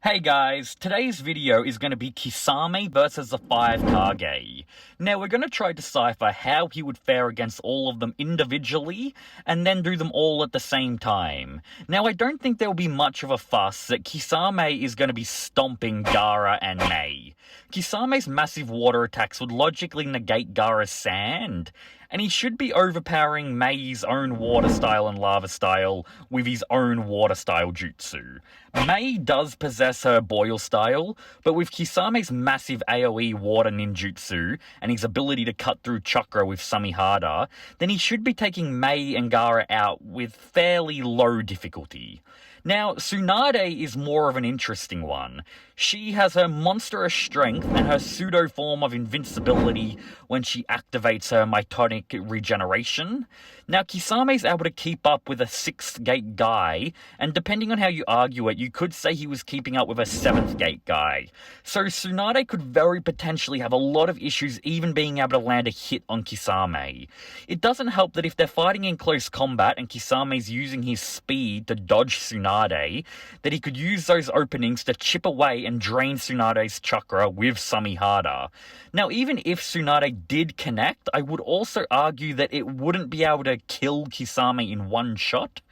Hey guys, today's video is going to be Kisame versus the 5 Kage. Now we're going to try to decipher how he would fare against all of them individually, and then do them all at the same time. Now I don't think there will be much of a fuss that Kisame is going to be stomping Gaara and Mei. Kisame's massive water attacks would logically negate Gaara's sand, and he should be overpowering Mei's own water style and lava style with his own water style jutsu. Mei does possess her boil style, but with Kisame's massive AoE water ninjutsu and his ability to cut through chakra with Samihada, then he should be taking Mei and Gaara out with fairly low difficulty. Now, Tsunade is more of an interesting one. She has her monstrous strength and her pseudo form of invincibility when she activates her mitonic regeneration. Now, Kisame's able to keep up with a 6th gate guy, and depending on how you argue it, you could say he was keeping up with a 7th gate guy. So Tsunade could very potentially have a lot of issues even being able to land a hit on Kisame. It doesn't help that if they're fighting in close combat and Kisame's using his speed to dodge Tsunade, that he could use those openings to chip away and drain Tsunade's chakra with Samihada. Now, even if Tsunade did connect, I would also argue that it wouldn't be able to kill Kisame in one shot.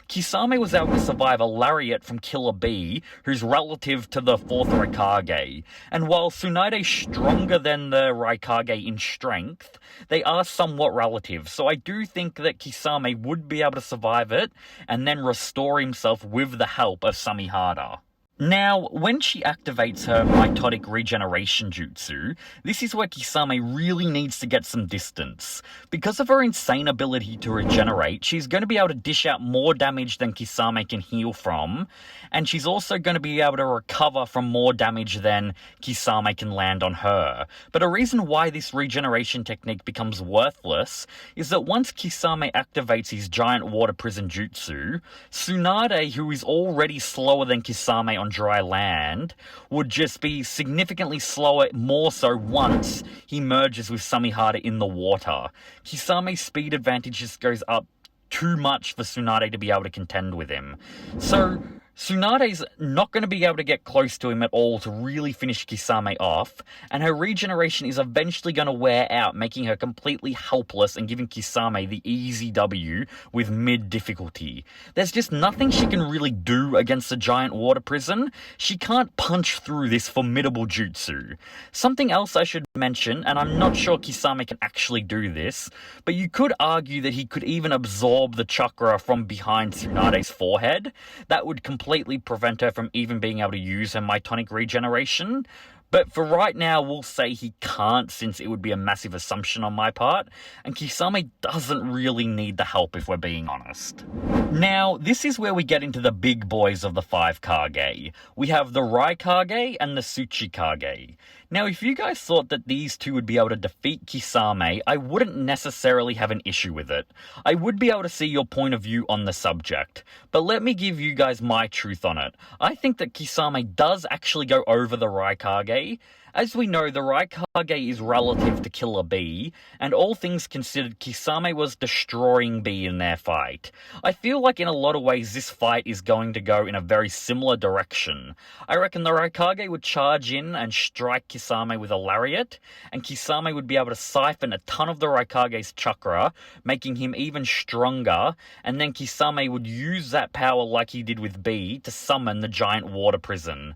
Kisame was able to survive a lariat from Killer Bee, who's relative to the 4th Raikage, and while Tsunade's stronger than the Raikage in strength, they are somewhat relative, so I do think that Kisame would be able to survive it, and then restore himself with the help of Samihada. Now, when she activates her mitonic regeneration jutsu, this is where Kisame really needs to get some distance. Because of her insane ability to regenerate, she's going to be able to dish out more damage than Kisame can heal from, and she's also going to be able to recover from more damage than Kisame can land on her. But a reason why this regeneration technique becomes worthless is that once Kisame activates his giant water prison jutsu, Tsunade, who is already slower than Kisame on dry land, would just be significantly slower, more so once he merges with Samihada in the water. Kisame's speed advantage just goes up too much for Tsunade to be able to contend with him. So Tsunade's not going to be able to get close to him at all to really finish Kisame off, and her regeneration is eventually going to wear out, making her completely helpless and giving Kisame the easy W with mid difficulty. There's just nothing she can really do against the giant water prison. She can't punch through this formidable jutsu. Something else I should mention, and I'm not sure Kisame can actually do this, but you could argue that he could even absorb the chakra from behind Tsunade's forehead. That would completely prevent her from even being able to use her mitonic regeneration. But for right now, we'll say he can't, since it would be a massive assumption on my part, and Kisame doesn't really need the help if we're being honest. Now, this is where we get into the big boys of the 5 Kage. We have the Raikage and the Tsuchikage. Now, if you guys thought that these two would be able to defeat Kisame, I wouldn't necessarily have an issue with it. I would be able to see your point of view on the subject, but let me give you guys my truth on it. I think that Kisame does actually go over the Raikage. As we know, the Raikage is relative to Killer Bee, and all things considered, Kisame was destroying Bee in their fight. I feel like in a lot of ways this fight is going to go in a very similar direction. I reckon the Raikage would charge in and strike Kisame with a lariat, and Kisame would be able to siphon a ton of the Raikage's chakra, making him even stronger, and then Kisame would use that power like he did with Bee to summon the giant water prison,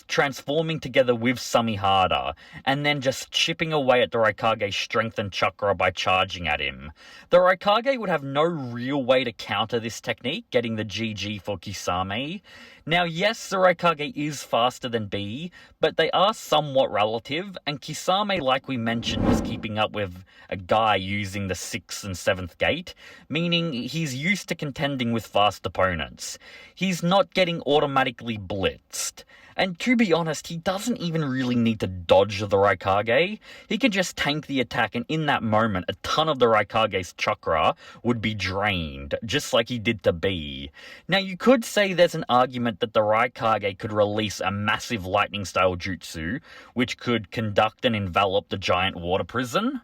transforming together with Samihada, and then just chipping away at the Raikage's strength and chakra by charging at him. The Raikage would have no real way to counter this technique, getting the GG for Kisame. Now, yes, the Raikage is faster than Bee, but they are somewhat relative, and Kisame, like we mentioned, was keeping up with a guy using the 6th and 7th gate, meaning he's used to contending with fast opponents. He's not getting automatically blitzed. And to be honest, he doesn't even really need to dodge the Raikage. He can just tank the attack, and in that moment, a ton of the Raikage's chakra would be drained, just like he did to Bee. Now, you could say there's an argument that the Raikage could release a massive lightning-style jutsu, which could conduct and envelop the giant water prison.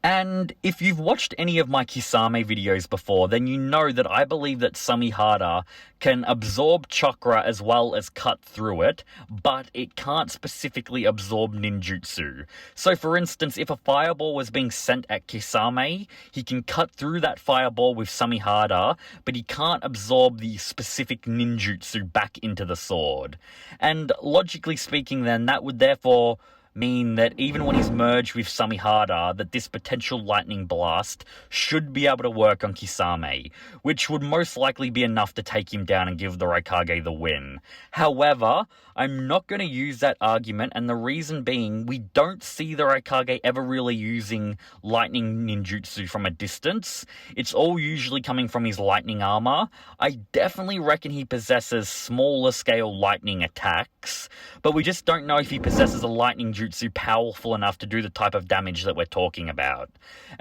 And if you've watched any of my Kisame videos before, then you know that I believe that Samihara can absorb chakra as well as cut through it, but it can't specifically absorb ninjutsu. So for instance, if a fireball was being sent at Kisame, he can cut through that fireball with Samihara, but he can't absorb the specific ninjutsu back into the sword. And logically speaking then, that would therefore mean that even when he's merged with Samihara, that this potential lightning blast should be able to work on Kisame, which would most likely be enough to take him down and give the Raikage the win. However, I'm not going to use that argument, and the reason being, we don't see the Raikage ever really using lightning ninjutsu from a distance. It's all usually coming from his lightning armor. I definitely reckon he possesses smaller scale lightning attacks, but we just don't know if he possesses a lightning jutsu powerful enough to do the type of damage that we're talking about.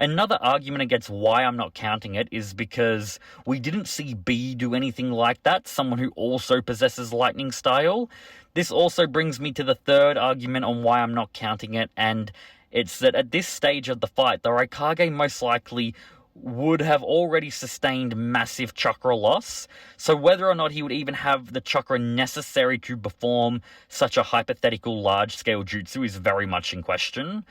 Another argument against why I'm not counting it is because we didn't see B do anything like that, someone who also possesses lightning style. This also brings me to the third argument on why I'm not counting it, and it's that at this stage of the fight, the Raikage most likely would have already sustained massive chakra loss, so whether or not he would even have the chakra necessary to perform such a hypothetical large-scale jutsu is very much in question.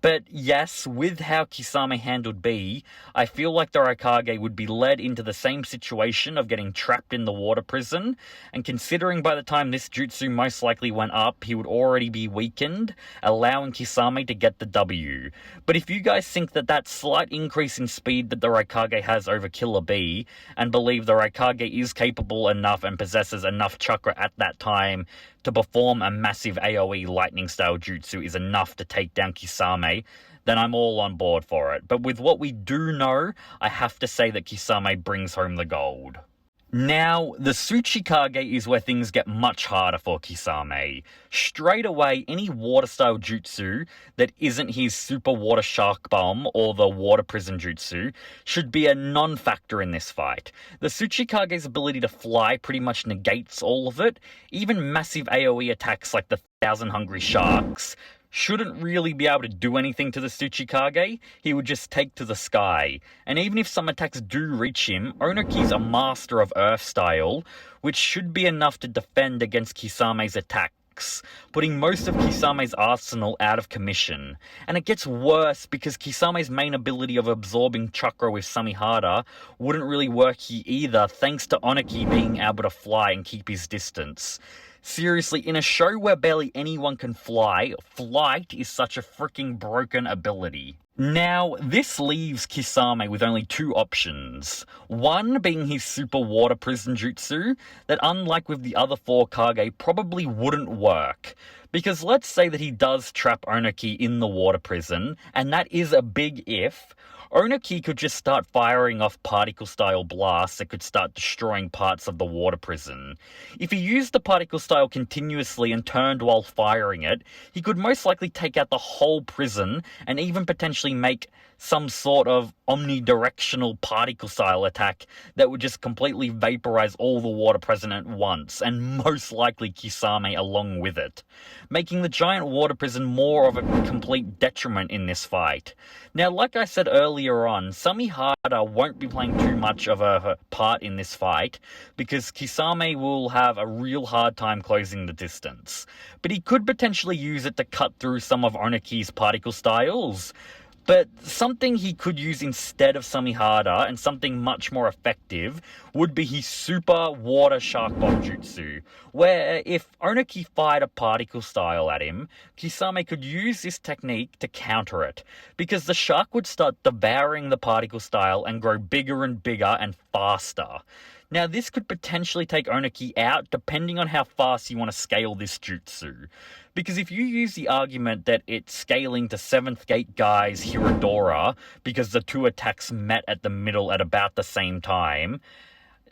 But yes, with how Kisame handled B, I feel like the Raikage would be led into the same situation of getting trapped in the water prison, and considering by the time this jutsu most likely went up, he would already be weakened, allowing Kisame to get the W. But if you guys think that that slight increase in speed that the Raikage has over Killer B, and believe the Raikage is capable enough and possesses enough chakra at that time to perform a massive AoE lightning style jutsu is enough to take down Kisame, then I'm all on board for it. But with what we do know, I have to say that Kisame brings home the gold. Now, the Tsuchikage is where things get much harder for Kisame. Straight away, any water-style jutsu that isn't his Super Water Shark Bomb or the Water Prison Jutsu should be a non-factor in this fight. The Tsuchikage's ability to fly pretty much negates all of it. Even massive AoE attacks like the Thousand Hungry Sharks shouldn't really be able to do anything to the Tsuchikage. He would just take to the sky. And even if some attacks do reach him, Onoki's a master of Earth style, which should be enough to defend against Kisame's attacks, putting most of Kisame's arsenal out of commission. And it gets worse because Kisame's main ability of absorbing chakra with Samihara wouldn't really work here either, thanks to Onoki being able to fly and keep his distance. Seriously, in a show where barely anyone can fly, flight is such a freaking broken ability. Now, this leaves Kisame with only two options. One being his super water prison jutsu, that unlike with the other four Kage, probably wouldn't work. Because let's say that he does trap Onoki in the water prison, and that is a big if, Onoki could just start firing off particle-style blasts that could start destroying parts of the water prison. If he used the particle style continuously and turned while firing it, he could most likely take out the whole prison and even potentially make some sort of omnidirectional particle style attack that would just completely vaporize all the water prison at once, and most likely Kisame along with it, making the giant water prison more of a complete detriment in this fight. Now, like I said earlier on, Samihara won't be playing too much of a part in this fight, because Kisame will have a real hard time closing the distance. But he could potentially use it to cut through some of Onoki's particle styles. But something he could use instead of Samihara, and something much more effective, would be his Super Water Shark Bomb Jutsu, where if Onoki fired a particle style at him, Kisame could use this technique to counter it, because the shark would start devouring the particle style and grow bigger and bigger and faster. Now, this could potentially take Onoki out depending on how fast you want to scale this jutsu. Because if you use the argument that it's scaling to 7th Gate Guy's Hirodora because the two attacks met at the middle at about the same time,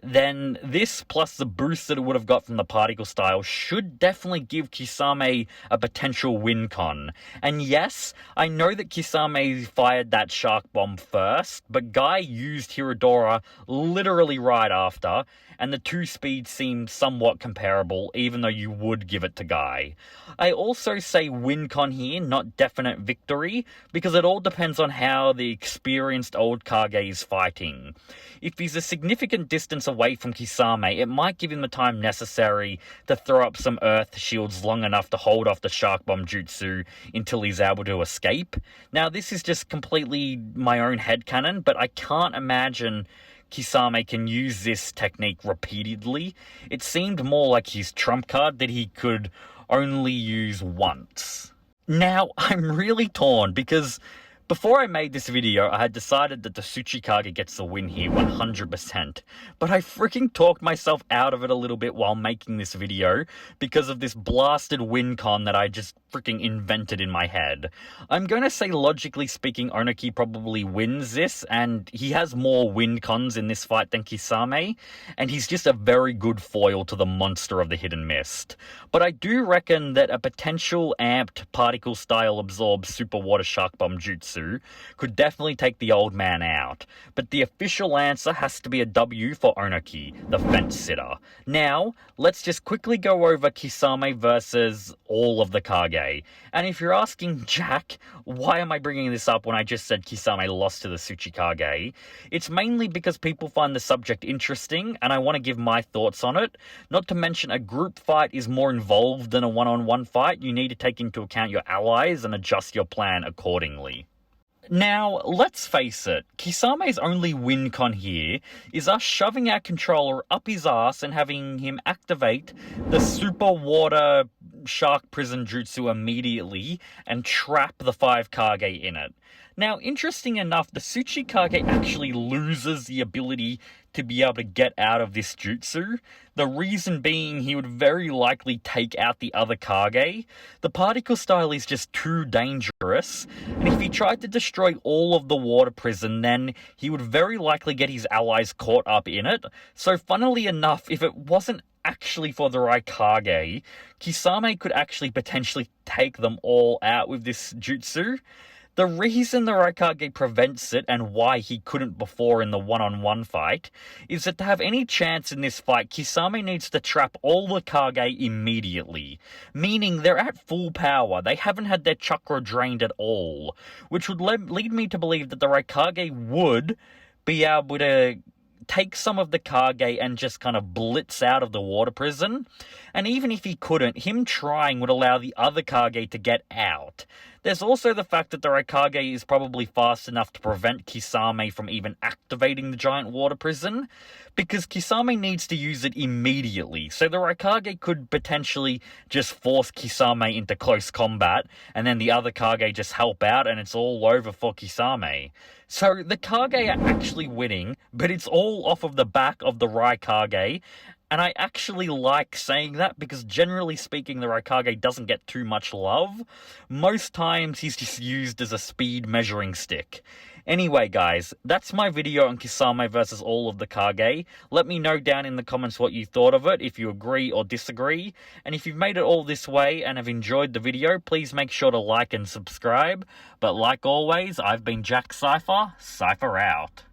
then this plus the boost that it would have got from the particle style should definitely give Kisame a potential win con. And yes, I know that Kisame fired that shark bomb first, but Guy used Hirodora literally right after, and the two speeds seem somewhat comparable, even though you would give it to Guy. I also say win con here, not definite victory, because it all depends on how the experienced old Kage is fighting. If he's a significant distance away from Kisame, it might give him the time necessary to throw up some earth shields long enough to hold off the Shark Bomb Jutsu until he's able to escape. Now, this is just completely my own headcanon, but I can't imagine Kisame can use this technique repeatedly. It seemed more like his trump card that he could only use once. Now, I'm really torn because before I made this video, I had decided that the Tsuchikage gets the win here 100%, but I freaking talked myself out of it a little bit while making this video because of this blasted win con that I just freaking invented in my head. I'm going to say, logically speaking, Onoki probably wins this, and he has more win cons in this fight than Kisame, and he's just a very good foil to the monster of the Hidden Mist. But I do reckon that a potential amped particle-style absorb super water shark bomb jutsu could definitely take the old man out, but the official answer has to be a W for Onoki, the fence sitter. Now, let's just quickly go over Kisame versus all of the Kage. And if you're asking, Jack, why am I bringing this up when I just said Kisame lost to the Tsuchikage? It's mainly because people find the subject interesting, and I want to give my thoughts on it. Not to mention, a group fight is more involved than a one-on-one fight. You need to take into account your allies and adjust your plan accordingly. Now, let's face it, Kisame's only win con here is us shoving our controller up his ass and having him activate the super water shark prison jutsu immediately and trap the 5 Kage in it. Now, interesting enough, the Tsuchikage actually loses the ability to be able to get out of this jutsu. The reason being, he would very likely take out the other Kage. The particle style is just too dangerous, and if he tried to destroy all of the water prison, then he would very likely get his allies caught up in it. So funnily enough, if it wasn't actually for the Raikage, Kisame could actually potentially take them all out with this jutsu. The reason the Raikage prevents it, and why he couldn't before in the one-on-one fight, is that to have any chance in this fight, Kisame needs to trap all the Kage immediately. Meaning they're at full power, they haven't had their chakra drained at all. Which would lead me to believe that the Raikage would be able to take some of the Kage and just kind of blitz out of the water prison. And even if he couldn't, him trying would allow the other Kage to get out. There's also the fact that the Raikage is probably fast enough to prevent Kisame from even activating the giant water prison, because Kisame needs to use it immediately, so the Raikage could potentially just force Kisame into close combat, and then the other Kage just help out, and it's all over for Kisame. So the Kage are actually winning, but it's all off of the back of the Raikage. And I actually like saying that because generally speaking, the Raikage doesn't get too much love. Most times he's just used as a speed measuring stick. Anyway, guys, that's my video on Kisame versus all of the Kage. Let me know down in the comments what you thought of it, if you agree or disagree. And if you've made it all this way and have enjoyed the video, please make sure to like and subscribe. But like always, I've been Jack Cypher. Cypher out.